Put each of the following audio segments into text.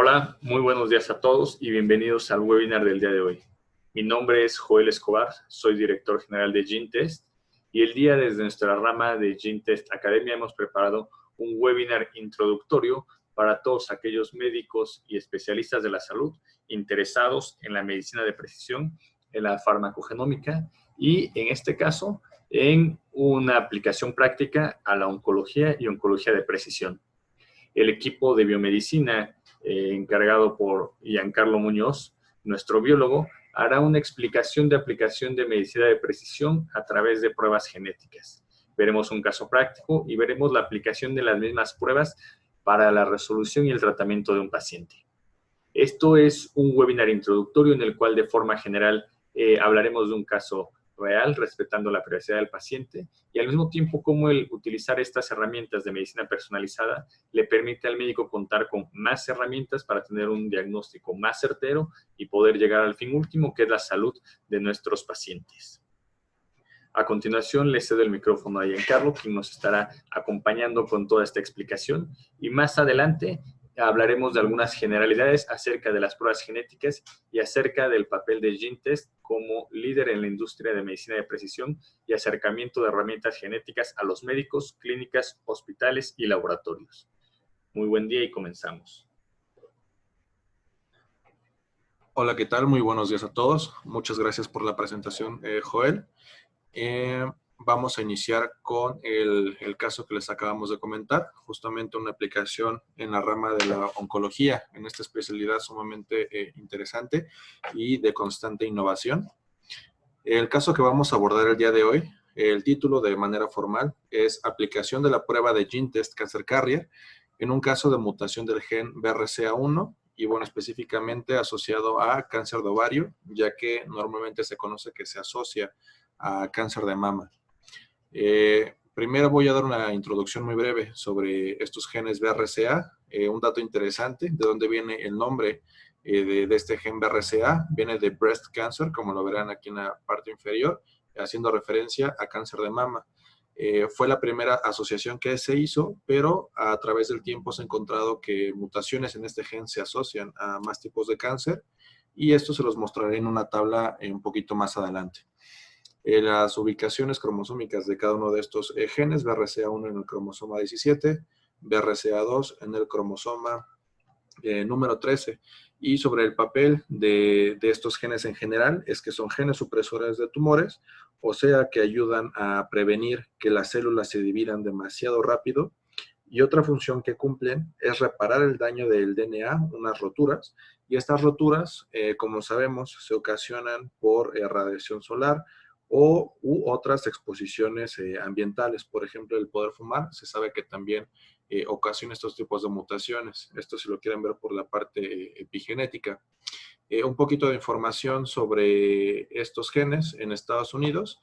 Hola, muy buenos días a todos y bienvenidos al webinar del día de hoy. Mi nombre es Joel Escobar, soy director general de GeneTest y el día desde nuestra rama de GeneTest Academia hemos preparado un webinar introductorio para todos aquellos médicos y especialistas de la salud interesados en la medicina de precisión, en la farmacogenómica y en este caso en una aplicación práctica a la oncología y oncología de precisión. El equipo de biomedicina encargado por Giancarlo Muñoz, nuestro biólogo, hará una explicación de aplicación de medicina de precisión a través de pruebas genéticas. Veremos un caso práctico y veremos la aplicación de las mismas pruebas para la resolución y el tratamiento de un paciente. Esto es un webinar introductorio en el cual de forma general hablaremos de un caso real, respetando la privacidad del paciente y al mismo tiempo cómo el utilizar estas herramientas de medicina personalizada le permite al médico contar con más herramientas para tener un diagnóstico más certero y poder llegar al fin último, que es la salud de nuestros pacientes. A continuación, le cedo el micrófono a Giancarlo, quien nos estará acompañando con toda esta explicación. Y más adelante hablaremos de algunas generalidades acerca de las pruebas genéticas y acerca del papel de GeneTest como líder en la industria de medicina de precisión y acercamiento de herramientas genéticas a los médicos, clínicas, hospitales y laboratorios. Muy buen día y comenzamos. Hola, ¿qué tal? Muy buenos días a todos. Muchas gracias por la presentación, Joel. Vamos a iniciar con el caso que les acabamos de comentar, justamente una aplicación en la rama de la oncología, en esta especialidad sumamente interesante y de constante innovación. El caso que vamos a abordar el día de hoy, el título de manera formal es Aplicación de la prueba de GeneTest Cancer Carrier en un caso de mutación del gen BRCA1 y, bueno, específicamente asociado a cáncer de ovario, ya que normalmente se conoce que se asocia a cáncer de mama. Primero voy a dar una introducción muy breve sobre estos genes BRCA, un dato interesante de dónde viene el nombre de este gen BRCA, viene de breast cancer, como lo verán aquí en la parte inferior, haciendo referencia a cáncer de mama. Fue la primera asociación que se hizo, pero a través del tiempo se ha encontrado que mutaciones en este gen se asocian a más tipos de cáncer, y esto se los mostraré en una tabla un poquito más adelante. Las ubicaciones cromosómicas de cada uno de estos genes, BRCA1 en el cromosoma 17, BRCA2 en el cromosoma número 13. Y sobre el papel de estos genes en general, es que son genes supresores de tumores, o sea que ayudan a prevenir que las células se dividan demasiado rápido. Y otra función que cumplen es reparar el daño del DNA, unas roturas, y estas roturas, como sabemos, se ocasionan por radiación solar u otras exposiciones ambientales. Por ejemplo, el poder fumar, se sabe que también ocasiona estos tipos de mutaciones. Esto si lo quieren ver por la parte epigenética. Un poquito de información sobre estos genes en Estados Unidos.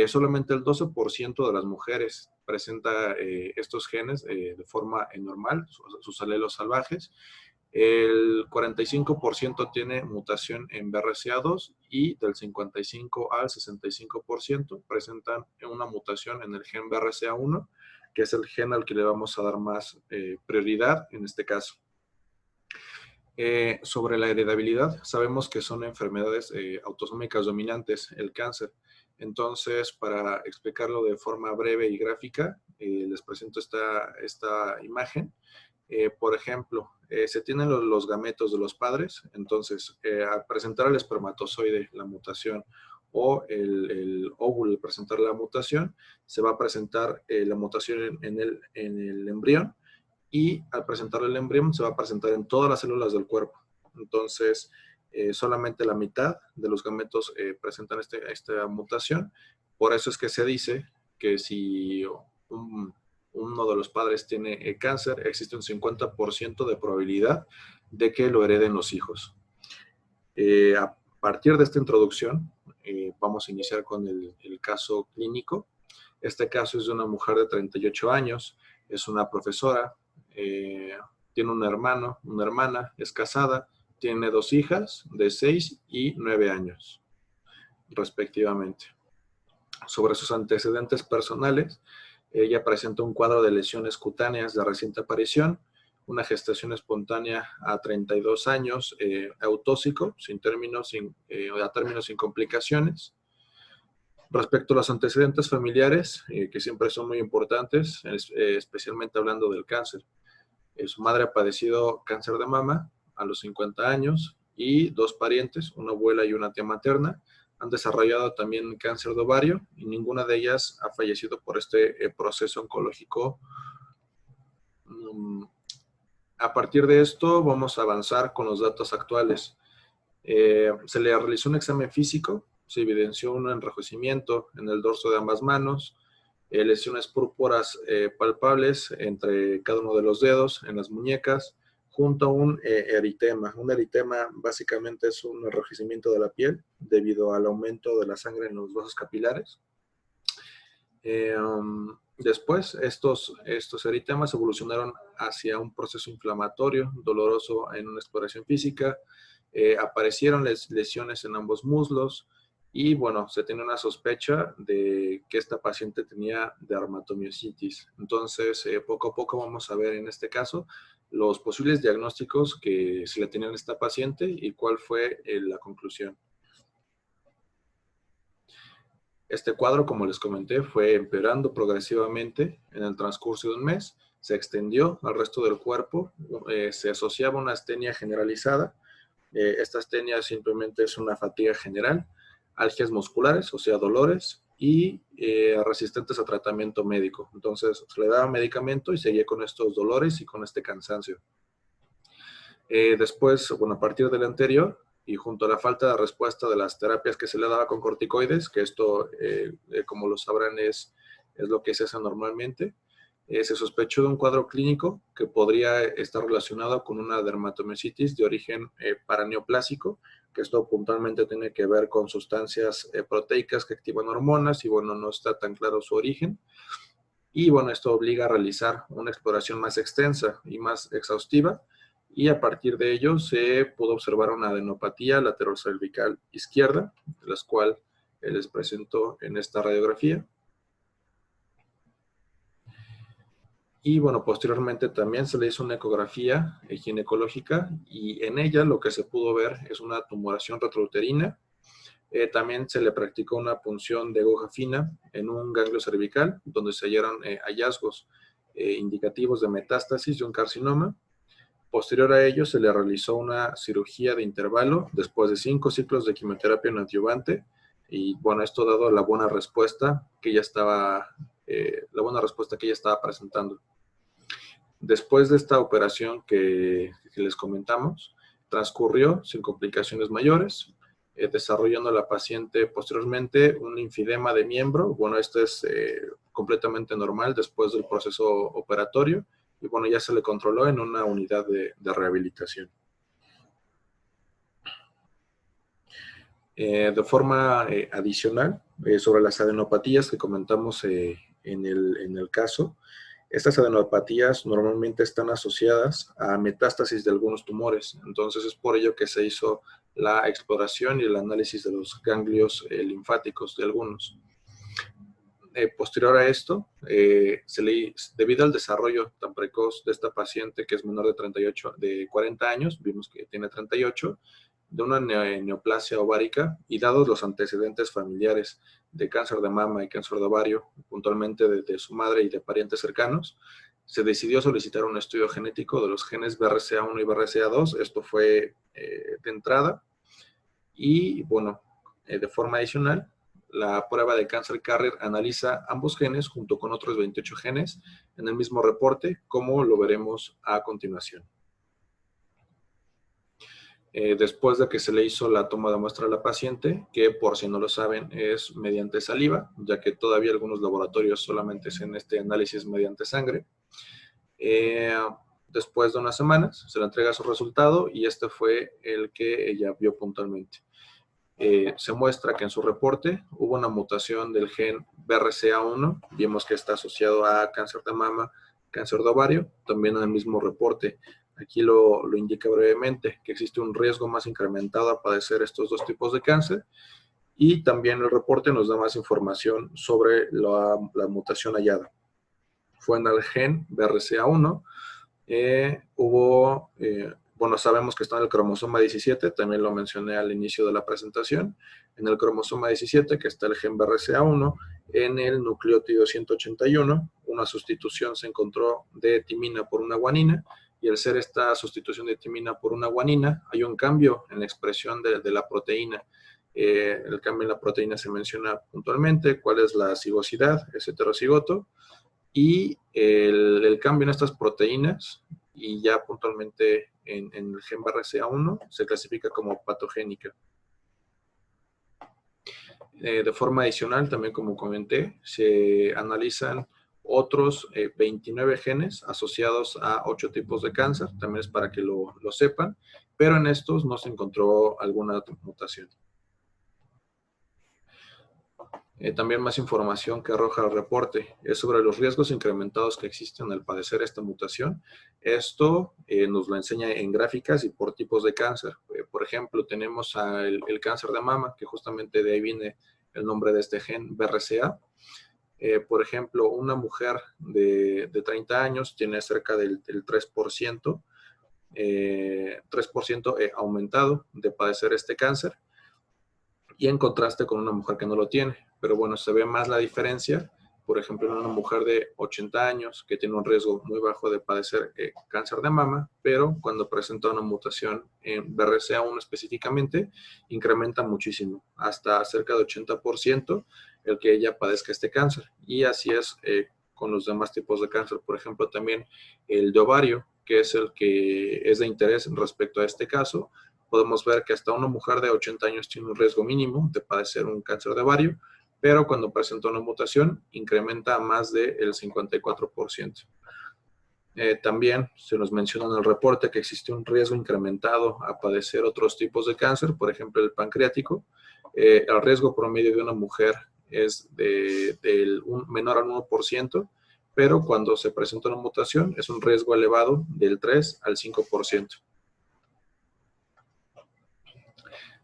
Solamente el 12% de las mujeres presenta estos genes de forma normal, sus alelos salvajes. El 45% tiene mutación en BRCA2 y del 55 al 65% presentan una mutación en el gen BRCA1, que es el gen al que le vamos a dar más prioridad en este caso. Sobre la heredabilidad, sabemos que son enfermedades autosómicas dominantes, el cáncer. Entonces, para explicarlo de forma breve y gráfica, les presento esta imagen. Por ejemplo, se tienen los gametos de los padres, entonces al presentar el espermatozoide la mutación o el óvulo al presentar la mutación, se va a presentar la mutación en el embrión, y al presentar el embrión se va a presentar en todas las células del cuerpo. Entonces, solamente la mitad de los gametos presentan esta mutación. Por eso es que se dice que si uno de los padres tiene cáncer, existe un 50% de probabilidad de que lo hereden los hijos. A partir de esta introducción, vamos a iniciar con el caso clínico. Este caso es de una mujer de 38 años, es una profesora, tiene un hermano, una hermana, es casada, tiene 2 hijas de 6 y 9 años, respectivamente. Sobre sus antecedentes personales, ella presenta un cuadro de lesiones cutáneas de reciente aparición, una gestación espontánea a 32 años, autóxico, a términos sin complicaciones. Respecto a los antecedentes familiares, que siempre son muy importantes, especialmente hablando del cáncer. Su madre ha padecido cáncer de mama a los 50 años y dos parientes, una abuela y una tía materna, han desarrollado también cáncer de ovario y ninguna de ellas ha fallecido por este proceso oncológico. A partir de esto vamos a avanzar con los datos actuales. Se le realizó un examen físico, se evidenció un enrojecimiento en el dorso de ambas manos, lesiones púrpuras palpables entre cada uno de los dedos, en las muñecas, junto a un eritema. Un eritema básicamente es un enrojecimiento de la piel debido al aumento de la sangre en los vasos capilares. Después, estos eritemas evolucionaron hacia un proceso inflamatorio doloroso en una exploración física. Aparecieron lesiones en ambos muslos y, bueno, se tiene una sospecha de que esta paciente tenía dermatomiositis. Entonces, poco a poco vamos a ver en este caso los posibles diagnósticos que se le tenían a esta paciente y cuál fue la conclusión. Este cuadro, como les comenté, fue empeorando progresivamente en el transcurso de un mes, se extendió al resto del cuerpo, se asociaba a una astenia generalizada. Esta astenia simplemente es una fatiga general, algias musculares, o sea, dolores, y resistentes a tratamiento médico. Entonces, se le daba medicamento y seguía con estos dolores y con este cansancio. Después, bueno, a partir del anterior, y junto a la falta de respuesta de las terapias que se le daba con corticoides, que esto, como lo sabrán, es lo que se hace normalmente, se sospechó de un cuadro clínico que podría estar relacionado con una dermatomiositis de origen paraneoplásico, que esto puntualmente tiene que ver con sustancias proteicas que activan hormonas y, bueno, no está tan claro su origen. Y, bueno, esto obliga a realizar una exploración más extensa y más exhaustiva, y a partir de ello se pudo observar una adenopatía laterocervical izquierda, de la cual les presento en esta radiografía. Y, bueno, posteriormente también se le hizo una ecografía ginecológica y en ella lo que se pudo ver es una tumoración retrouterina. También se le practicó una punción de aguja fina en un ganglio cervical, donde se hallaron hallazgos indicativos de metástasis de un carcinoma. Posterior a ello, se le realizó una cirugía de intervalo después de 5 ciclos de quimioterapia neoadyuvante. Y, bueno, esto dado la buena respuesta que ella estaba presentando. Después de esta operación que les comentamos, transcurrió sin complicaciones mayores, desarrollando la paciente posteriormente un linfedema de miembro. Bueno, esto es completamente normal después del proceso operatorio y, bueno, ya se le controló en una unidad de rehabilitación. De forma adicional, sobre las adenopatías que comentamos en el caso, estas adenopatías normalmente están asociadas a metástasis de algunos tumores. Entonces, es por ello que se hizo la exploración y el análisis de los ganglios linfáticos de algunos. Posterior a esto, debido al desarrollo tan precoz de esta paciente, que es menor de 40 años, vimos que tiene 38, de una neoplasia ovárica, y dados los antecedentes familiares de cáncer de mama y cáncer de ovario, puntualmente de su madre y de parientes cercanos, se decidió solicitar un estudio genético de los genes BRCA1 y BRCA2. Esto fue de entrada. Y, bueno, de forma adicional, la prueba de cáncer carrier analiza ambos genes junto con otros 28 genes en el mismo reporte, como lo veremos a continuación. Después de que se le hizo la toma de muestra a la paciente, que por si no lo saben es mediante saliva, ya que todavía algunos laboratorios solamente hacen este análisis mediante sangre. Después de unas semanas se le entrega su resultado y este fue el que ella vio puntualmente. Se muestra que en su reporte hubo una mutación del gen BRCA1, vimos que está asociado a cáncer de mama, cáncer de ovario, también en el mismo reporte. Aquí lo indica brevemente, que existe un riesgo más incrementado a padecer estos dos tipos de cáncer, y también el reporte nos da más información sobre la mutación hallada. Fue en el gen BRCA1, Bueno, sabemos que está en el cromosoma 17, también lo mencioné al inicio de la presentación. En el cromosoma 17, que está el gen BRCA1, en el nucleótido 181, una sustitución se encontró de timina por una guanina, y al ser esta sustitución de timina por una guanina, hay un cambio en la expresión de la proteína. El cambio en la proteína se menciona puntualmente, cuál es la cigosidad, es heterocigoto, y el cambio en estas proteínas, y ya puntualmente en el gen BRCA1, se clasifica como patogénica. De forma adicional, también como comenté, se analizan otros 29 genes asociados a 8 tipos de cáncer, también es para que lo sepan, pero en estos no se encontró alguna mutación. También más información que arroja el reporte es sobre los riesgos incrementados que existen al padecer esta mutación. Esto nos lo enseña en gráficas y por tipos de cáncer. Por ejemplo, tenemos el cáncer de mama, que justamente de ahí viene el nombre de este gen BRCA. Por ejemplo, una mujer de 30 años tiene cerca del 3%, 3% aumentado de padecer este cáncer, y en contraste con una mujer que no lo tiene. Pero bueno, se ve más la diferencia, por ejemplo, en una mujer de 80 años que tiene un riesgo muy bajo de padecer cáncer de mama, pero cuando presenta una mutación en BRCA1 específicamente, incrementa muchísimo, hasta cerca de 80% el que ella padezca este cáncer. Y así es con los demás tipos de cáncer. Por ejemplo, también el de ovario, que es el que es de interés respecto a este caso, podemos ver que hasta una mujer de 80 años tiene un riesgo mínimo de padecer un cáncer de ovario, pero cuando presenta una mutación incrementa a más del 54%. También se nos menciona en el reporte que existe un riesgo incrementado a padecer otros tipos de cáncer, por ejemplo el pancreático. El riesgo promedio de una mujer es menor al 1%, pero cuando se presenta una mutación es un riesgo elevado del 3 al 5%.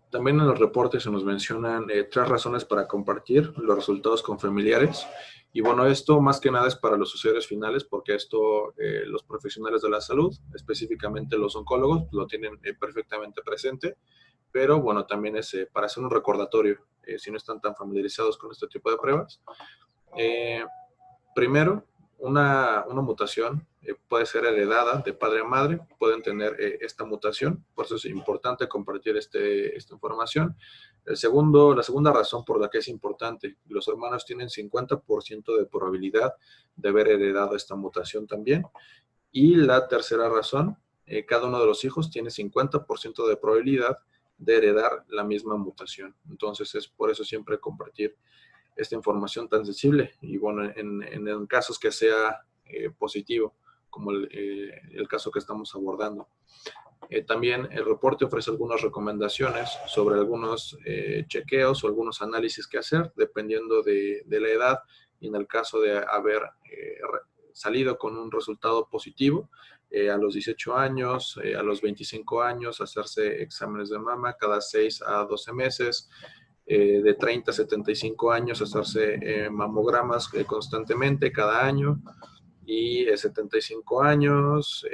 También en los reportes se nos mencionan 3 razones para compartir los resultados con familiares. Y bueno, esto más que nada es para los usuarios finales, porque esto los profesionales de la salud, específicamente los oncólogos, lo tienen perfectamente presente. Pero bueno, también es para hacer un recordatorio, si no están tan familiarizados con este tipo de pruebas. Primero, una mutación puede ser heredada de padre a madre, pueden tener esta mutación, por eso es importante compartir esta información. La segunda razón por la que es importante, los hermanos tienen 50% de probabilidad de haber heredado esta mutación también. Y la tercera razón, cada uno de los hijos tiene 50% de probabilidad de heredar la misma mutación. Entonces es por eso siempre compartir esta información tan sensible, y bueno, en casos que sea positivo, como el caso que estamos abordando. También el reporte ofrece algunas recomendaciones sobre algunos chequeos o algunos análisis que hacer, dependiendo de la edad, y en el caso de haber salido con un resultado positivo, a los 18 años, a los 25 años, hacerse exámenes de mama cada 6 a 12 meses, de 30 a 75 años hacerse mamogramas constantemente cada año, y 75 años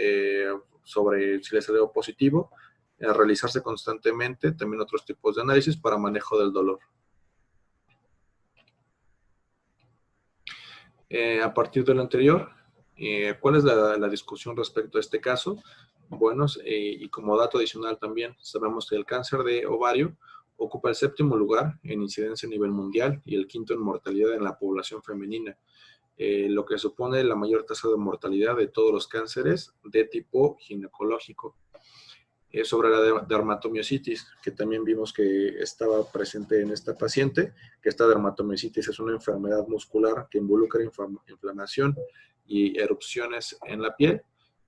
sobre si les salió positivo, realizarse constantemente también otros tipos de análisis para manejo del dolor. A partir de lo anterior, ¿cuál es la discusión respecto a este caso? Bueno, y como dato adicional también, sabemos que el cáncer de ovario ocupa el 7º lugar en incidencia a nivel mundial y el 5º en mortalidad en la población femenina, lo que supone la mayor tasa de mortalidad de todos los cánceres de tipo ginecológico. Sobre la dermatomiositis, que también vimos que estaba presente en esta paciente, que esta dermatomiositis es una enfermedad muscular que involucra inflamación y erupciones en la piel.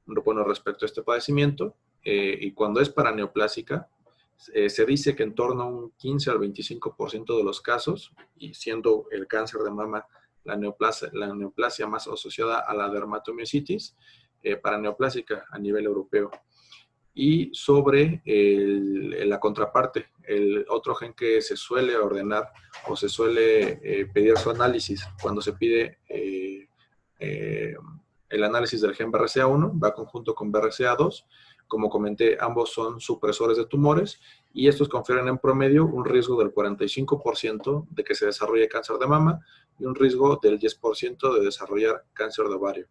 Bueno, respecto a este padecimiento, y cuando es paraneoplásica, se dice que en torno a un 15 al 25% de los casos, y siendo el cáncer de mama la neoplasia más asociada a la dermatomiositis, paraneoplásica a nivel europeo. Y sobre la contraparte, el otro gen que se suele ordenar o se suele pedir su análisis cuando se pide el análisis del gen BRCA1 va conjunto con BRCA2. Como comenté, ambos son supresores de tumores y estos confieren en promedio un riesgo del 45% de que se desarrolle cáncer de mama y un riesgo del 10% de desarrollar cáncer de ovario.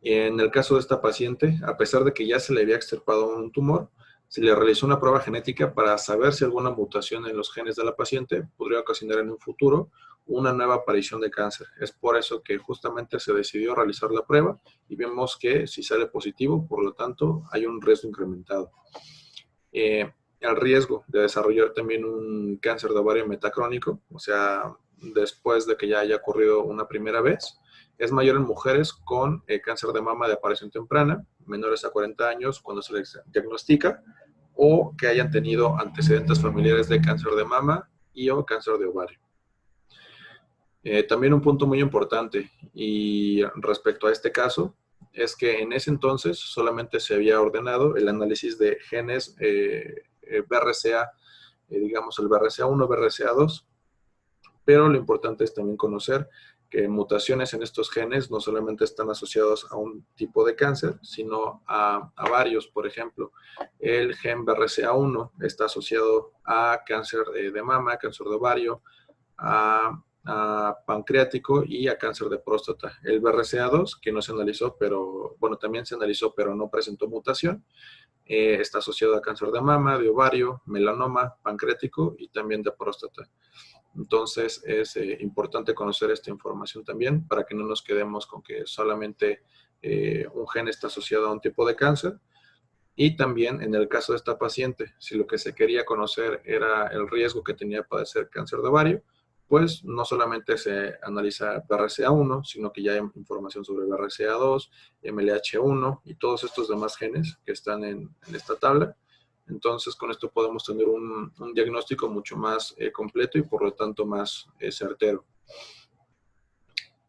En el caso de esta paciente, a pesar de que ya se le había extirpado un tumor, se le realizó una prueba genética para saber si alguna mutación en los genes de la paciente podría ocasionar en un futuro una nueva aparición de cáncer. Es por eso que justamente se decidió realizar la prueba y vemos que si sale positivo, por lo tanto, hay un riesgo incrementado. El riesgo de desarrollar también un cáncer de ovario metacrónico, o sea, después de que ya haya ocurrido una primera vez, es mayor en mujeres con cáncer de mama de aparición temprana, menores a 40 años cuando se les diagnostica, o que hayan tenido antecedentes familiares de cáncer de mama y o cáncer de ovario. También un punto muy importante y respecto a este caso es que en ese entonces solamente se había ordenado el análisis de genes BRCA, digamos el BRCA1, BRCA2, pero lo importante es también conocer que mutaciones en estos genes no solamente están asociados a un tipo de cáncer, sino a varios. Por ejemplo, el gen BRCA1 está asociado a cáncer de mama, cáncer de ovario, a pancreático y a cáncer de próstata. El BRCA2, que no se analizó, pero bueno, también se analizó, pero no presentó mutación, está asociado a cáncer de mama, de ovario, melanoma, pancreático y también de próstata. Entonces es importante conocer esta información también para que no nos quedemos con que solamente un gen está asociado a un tipo de cáncer. Y también en el caso de esta paciente, si lo que se quería conocer era el riesgo que tenía de padecer cáncer de ovario, pues no solamente se analiza BRCA1, sino que ya hay información sobre BRCA2, MLH1 y todos estos demás genes que están en esta tabla. Entonces, con esto podemos tener un diagnóstico mucho más completo y por lo tanto más certero.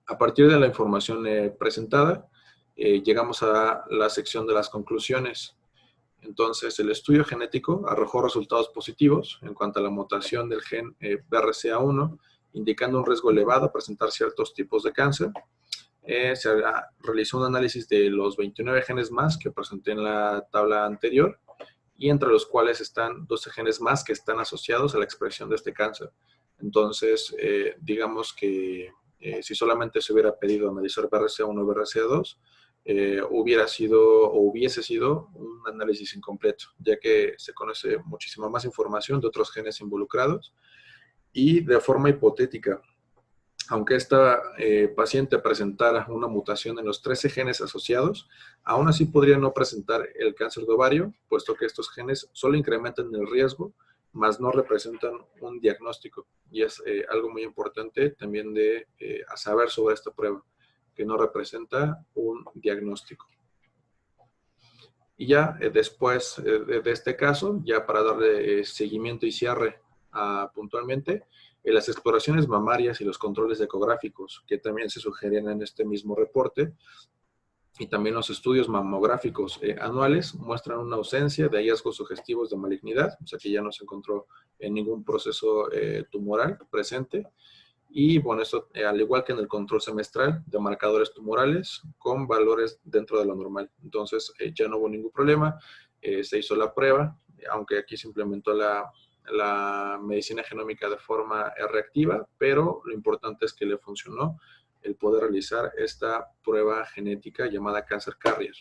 A partir de la información presentada, llegamos a la sección de las conclusiones. Entonces, el estudio genético arrojó resultados positivos en cuanto a la mutación del gen BRCA1, indicando un riesgo elevado a presentar ciertos tipos de cáncer. Se realizó un análisis de los 29 genes más que presenté en la tabla anterior, y entre los cuales están 12 genes más que están asociados a la expresión de este cáncer. Entonces, digamos que si solamente se hubiera pedido analizar BRCA1 y BRCA2, hubiese sido un análisis incompleto, ya que se conoce muchísima más información de otros genes involucrados y de forma hipotética. Aunque esta paciente presentara una mutación en los 13 genes asociados, aún así podría no presentar el cáncer de ovario, puesto que estos genes solo incrementan el riesgo, mas no representan un diagnóstico. Y es algo muy importante también de saber sobre esta prueba, que no representa un diagnóstico. Y ya después de este caso, ya para darle seguimiento y cierre puntualmente, las exploraciones mamarias y los controles ecográficos, que también se sugerían en este mismo reporte, y también los estudios mamográficos anuales muestran una ausencia de hallazgos sugestivos de malignidad, o sea que ya no se encontró en ningún proceso tumoral presente. Y bueno, esto al igual que en el control semestral de marcadores tumorales con valores dentro de lo normal. Entonces ya no hubo ningún problema, se hizo la prueba, aunque aquí se implementó la medicina genómica de forma reactiva, pero lo importante es que le funcionó el poder realizar esta prueba genética llamada Cancer Carrier.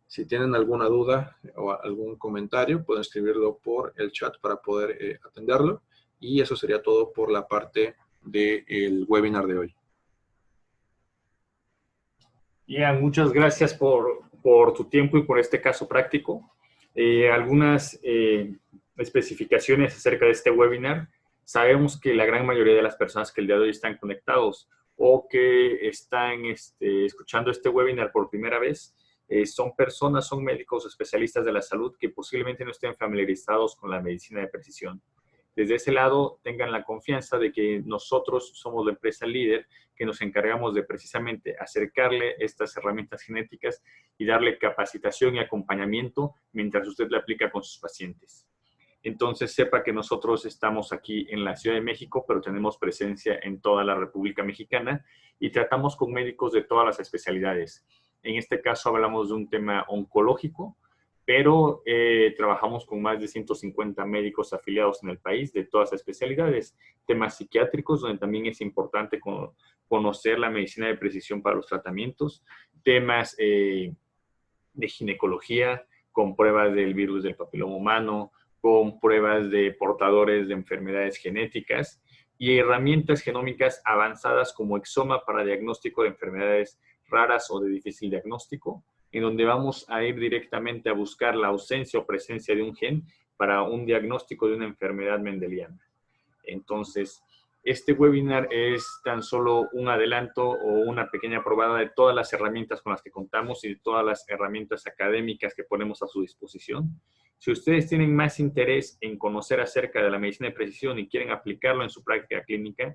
Si tienen alguna duda o algún comentario, pueden escribirlo por el chat para poder atenderlo. Y eso sería todo por la parte del webinar de hoy. Ian, muchas gracias por tu tiempo y por este caso práctico. Algunas especificaciones acerca de este webinar. Sabemos que la gran mayoría de las personas que el día de hoy están conectados o que están escuchando este webinar por primera vez son personas, son médicos o especialistas de la salud que posiblemente no estén familiarizados con la medicina de precisión. Desde ese lado, tengan la confianza de que nosotros somos la empresa líder que nos encargamos de precisamente acercarle estas herramientas genéticas y darle capacitación y acompañamiento mientras usted la aplica con sus pacientes. Entonces, sepa que nosotros estamos aquí en la Ciudad de México, pero tenemos presencia en toda la República Mexicana y tratamos con médicos de todas las especialidades. En este caso hablamos de un tema oncológico, pero trabajamos con más de 150 médicos afiliados en el país de todas las especialidades. Temas psiquiátricos, donde también es importante conocer la medicina de precisión para los tratamientos. Temas de ginecología, con pruebas del virus del papiloma humano, con pruebas de portadores de enfermedades genéticas y herramientas genómicas avanzadas como Exoma para diagnóstico de enfermedades raras o de difícil diagnóstico, en donde vamos a ir directamente a buscar la ausencia o presencia de un gen para un diagnóstico de una enfermedad mendeliana. Entonces, este webinar es tan solo un adelanto o una pequeña probada de todas las herramientas con las que contamos y de todas las herramientas académicas que ponemos a su disposición. Si ustedes tienen más interés en conocer acerca de la medicina de precisión y quieren aplicarlo en su práctica clínica,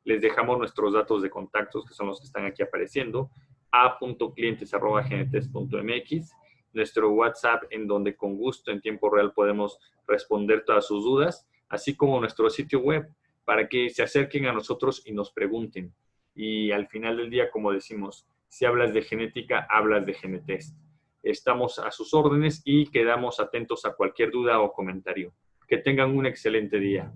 les dejamos nuestros datos de contactos, que son los que están aquí apareciendo, a.clientes@genetest.mx, nuestro WhatsApp, en donde con gusto en tiempo real podemos responder todas sus dudas, así como nuestro sitio web, para que se acerquen a nosotros y nos pregunten. Y al final del día, como decimos, si hablas de genética, hablas de Genetest. Estamos a sus órdenes y quedamos atentos a cualquier duda o comentario. Que tengan un excelente día.